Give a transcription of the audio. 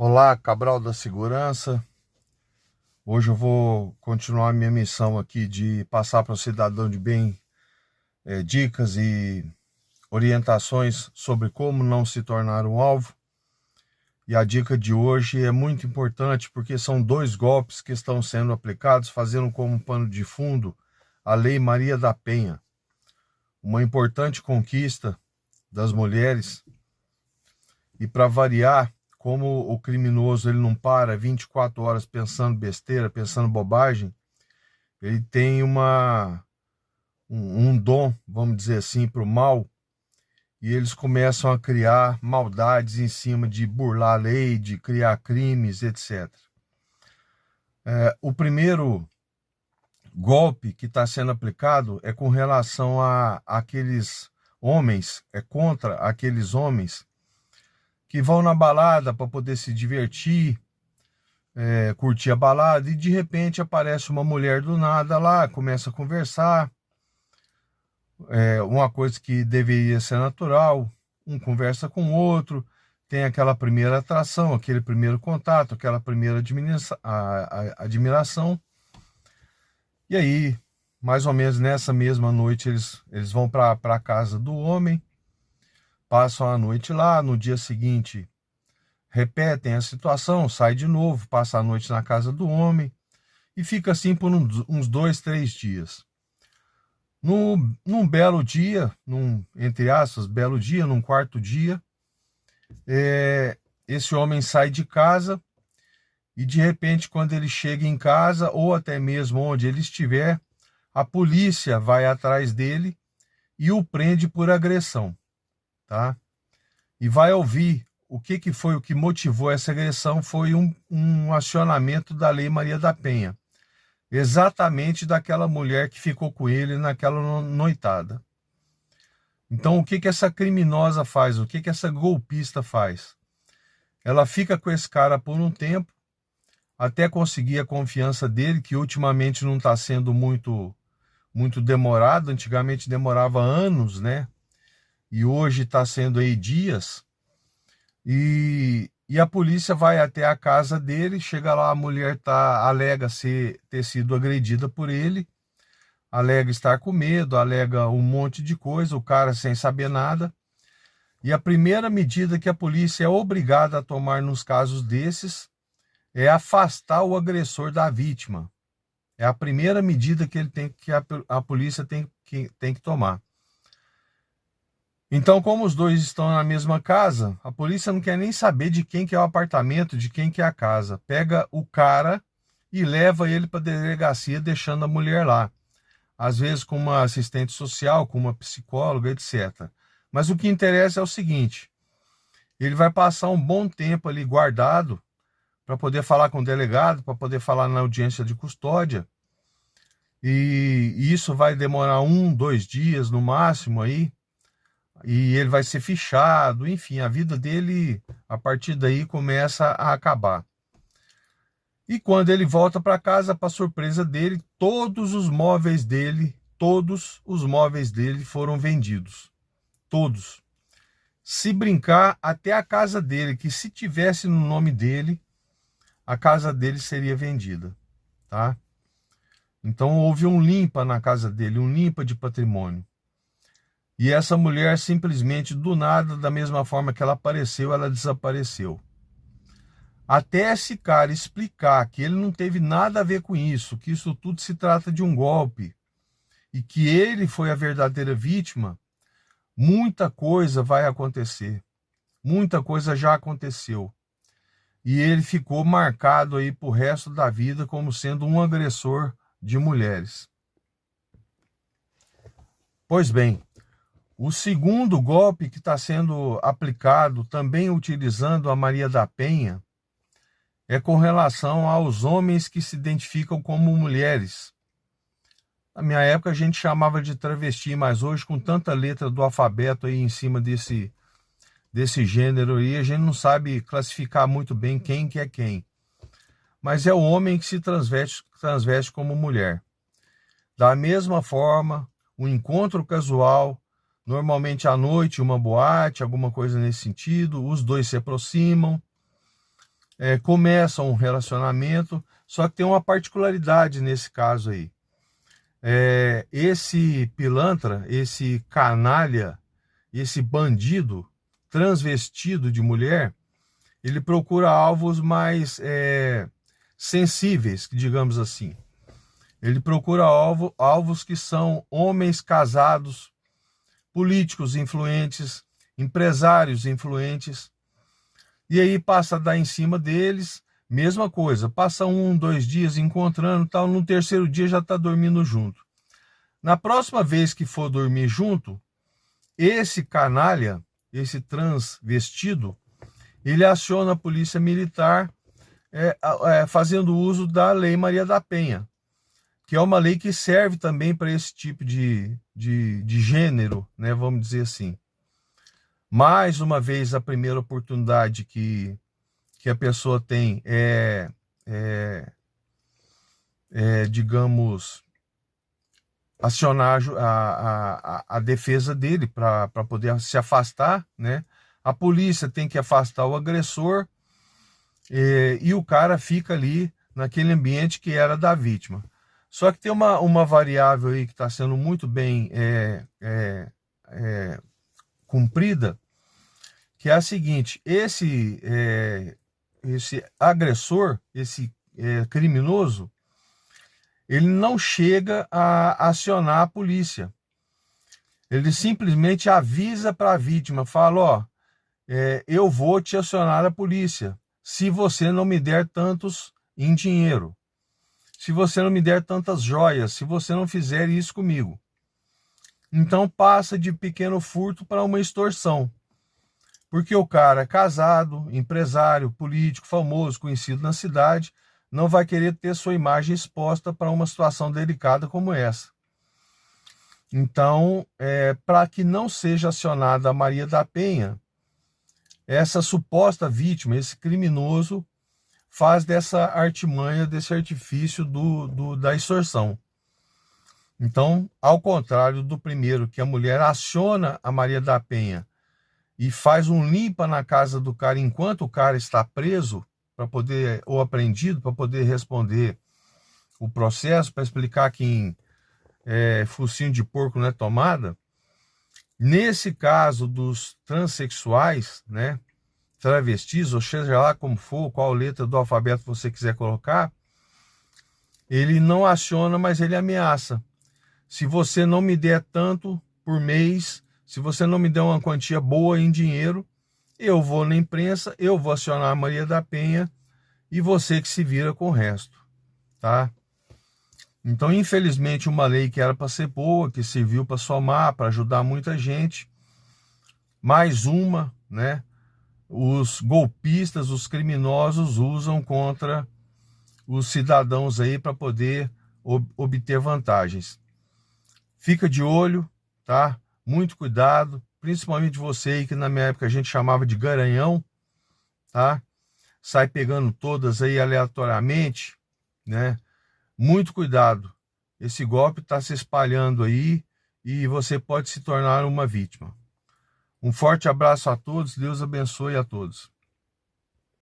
Olá, Cabral da Segurança. Hoje eu vou continuar minha missão aqui de passar para o cidadão de bem dicas e orientações sobre como não se tornar um alvo. E a dica de hoje é muito importante porque são dois golpes que estão sendo aplicados, fazendo como pano de fundo a Lei Maria da Penha, uma importante conquista das mulheres. E para variar, como o criminoso ele não para 24 horas pensando besteira, pensando bobagem, ele tem um dom, vamos dizer assim, para o mal, e eles começam a criar maldades em cima de burlar a lei, de criar crimes, etc. O primeiro golpe que está sendo aplicado é com relação a aqueles homens, contra aqueles homens que vão na balada para poder se divertir, curtir a balada, e de repente aparece uma mulher do nada lá, começa a conversar, uma coisa que deveria ser natural, um conversa com o outro, tem aquela primeira atração, aquele primeiro contato, aquela primeira admiração, e aí, mais ou menos nessa mesma noite, eles vão para a casa do homem, passam a noite lá, no dia seguinte repetem a situação, sai de novo, passa a noite na casa do homem e fica assim por uns 2, 3 dias. Num belo dia, entre aspas, belo dia, num quarto dia, esse homem sai de casa e de repente quando ele chega em casa ou até mesmo onde ele estiver, a polícia vai atrás dele e o prende por agressão, tá? E vai ouvir o que foi o que motivou essa agressão. Foi um acionamento da Lei Maria da Penha, exatamente daquela mulher que ficou com ele naquela noitada. Então o que essa criminosa faz? O que essa golpista faz? Ela fica com esse cara por um tempo, até conseguir a confiança dele, que ultimamente não está sendo muito demorado. Antigamente demorava anos, né? E hoje está sendo aí dias. E a polícia vai até a casa dele, chega lá, a mulher alega ter sido agredida por ele, alega estar com medo, alega um monte de coisa, o cara sem saber nada. E a primeira medida que a polícia é obrigada a tomar nos casos desses é afastar o agressor da vítima. É a primeira medida que a polícia tem que tomar. Então, como os dois estão na mesma casa, a polícia não quer nem saber de quem que é o apartamento, de quem que é a casa. Pega o cara e leva ele para a delegacia, deixando a mulher lá. Às vezes com uma assistente social, com uma psicóloga, etc. Mas o que interessa é o seguinte: ele vai passar um bom tempo ali guardado para poder falar com o delegado, para poder falar na audiência de custódia. E isso vai demorar 1, 2 dias no máximo aí. E ele vai ser fichado, enfim, a vida dele, a partir daí, começa a acabar. E quando ele volta para casa, para surpresa dele, todos os móveis dele foram vendidos. Todos. Se brincar, até a casa dele, que se tivesse no nome dele, a casa dele seria vendida, tá? Então houve um limpa na casa dele, um limpa de patrimônio. E essa mulher simplesmente do nada, da mesma forma que ela apareceu, ela desapareceu. Até esse cara explicar que ele não teve nada a ver com isso, que isso tudo se trata de um golpe e que ele foi a verdadeira vítima, muita coisa vai acontecer. Muita coisa já aconteceu. E ele ficou marcado aí pro resto da vida como sendo um agressor de mulheres. Pois bem, o segundo golpe que está sendo aplicado, também utilizando a Maria da Penha, é com relação aos homens que se identificam como mulheres. Na minha época a gente chamava de travesti, mas hoje com tanta letra do alfabeto aí em cima desse gênero aí, a gente não sabe classificar muito bem quem que é quem. Mas é o homem que se transveste como mulher. Da mesma forma, um encontro casual, normalmente à noite, uma boate, alguma coisa nesse sentido, os dois se aproximam, começam um relacionamento, só que tem uma particularidade nesse caso aí. Esse pilantra, esse canalha, esse bandido transvestido de mulher, ele procura alvos mais sensíveis, digamos assim. Ele procura alvos que são homens casados, políticos influentes, empresários influentes, e aí passa a dar em cima deles, mesma coisa, passa 1, 2 dias encontrando, tal, no terceiro dia já está dormindo junto. Na próxima vez que for dormir junto, esse canalha, esse transvestido, ele aciona a polícia militar fazendo uso da Lei Maria da Penha, que é uma lei que serve também para esse tipo de gênero, né, vamos dizer assim. Mais uma vez, a primeira oportunidade que a pessoa tem digamos, acionar a defesa dele para poder se afastar, né? A polícia tem que afastar o agressor e o cara fica ali naquele ambiente que era da vítima. Só que tem uma variável aí que está sendo muito bem cumprida, que é a seguinte: esse agressor, esse criminoso, ele não chega a acionar a polícia. Ele simplesmente avisa para a vítima, fala, ó, eu vou te acionar a polícia se você não me der tantos em dinheiro, se você não me der tantas joias, se você não fizer isso comigo. Então passa de pequeno furto para uma extorsão. Porque o cara é casado, empresário, político, famoso, conhecido na cidade, não vai querer ter sua imagem exposta para uma situação delicada como essa. Então, para que não seja acionada a Maria da Penha, essa suposta vítima, esse criminoso, faz dessa artimanha, desse artifício da extorsão. Então, ao contrário do primeiro, que a mulher aciona a Maria da Penha e faz um limpa na casa do cara enquanto o cara está preso, para poder, ou apreendido, para poder responder o processo, para explicar que focinho de porco não é tomada. Nesse caso dos transexuais, né, travestis, ou seja lá como for, qual letra do alfabeto você quiser colocar, ele não aciona, mas ele ameaça. Se você não me der tanto por mês, se você não me der uma quantia boa em dinheiro, eu vou na imprensa, eu vou acionar a Maria da Penha e você que se vira com o resto, tá? Então, infelizmente, uma lei que era para ser boa, que serviu para somar, para ajudar muita gente, mais uma, né? Os golpistas, os criminosos usam contra os cidadãos aí para poder obter vantagens. Fica de olho, tá? Muito cuidado, principalmente você aí que na minha época a gente chamava de garanhão, tá? Sai pegando todas aí aleatoriamente, né? Muito cuidado, esse golpe está se espalhando aí e você pode se tornar uma vítima. Um forte abraço a todos, Deus abençoe a todos.